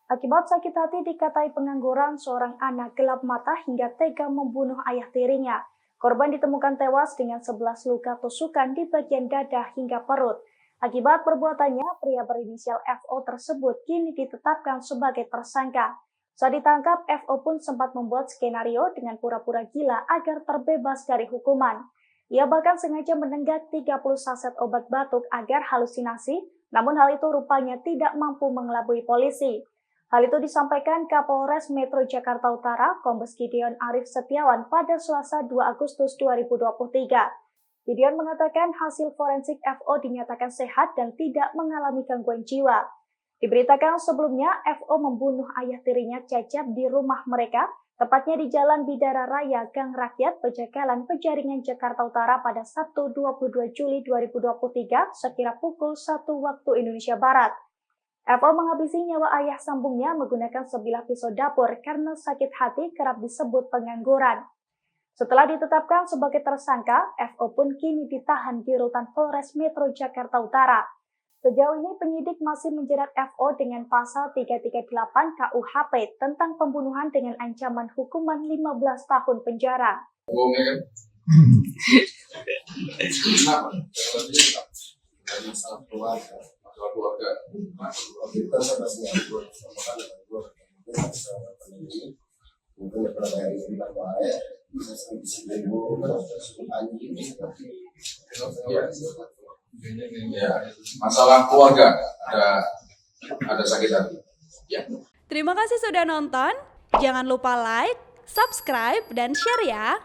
Akibat sakit hati dikatai pengangguran, seorang anak gelap mata hingga tega membunuh ayah tirinya. Korban ditemukan tewas dengan 11 luka tusukan di bagian dada hingga perut. Akibat perbuatannya, pria berinisial FO tersebut kini ditetapkan sebagai tersangka. Saat ditangkap, FO pun sempat membuat skenario dengan pura-pura gila agar terbebas dari hukuman. Ia bahkan sengaja menenggak 30 saset obat batuk agar halusinasi, namun hal itu rupanya tidak mampu mengelabui polisi. Hal itu disampaikan Kapolres Metro Jakarta Utara, Kombes Gideon Arif Setiawan pada Selasa 2 Agustus 2023. Gideon mengatakan hasil forensik FO dinyatakan sehat dan tidak mengalami gangguan jiwa. Diberitakan sebelumnya FO membunuh ayah tirinya Cecep di rumah mereka, tepatnya di Jalan Bidara Raya, Gang Rakyat, Pejagalan, Penjaringan, Jakarta Utara pada Sabtu 22 Juli 2023 sekira pukul 1 waktu Indonesia Barat. FO menghabisi nyawa ayah sambungnya menggunakan sebilah pisau dapur karena sakit hati kerap disebut pengangguran. Setelah ditetapkan sebagai tersangka, FO pun kini ditahan di rutan Polres Metro Jakarta Utara. Sejauh ini penyidik masih menjerat FO dengan pasal 338 KUHP tentang pembunuhan dengan ancaman hukuman 15 tahun penjara. Ya, masalah keluarga ada sakit hati. Ya. Terima kasih sudah nonton. Jangan lupa like, subscribe, dan share ya.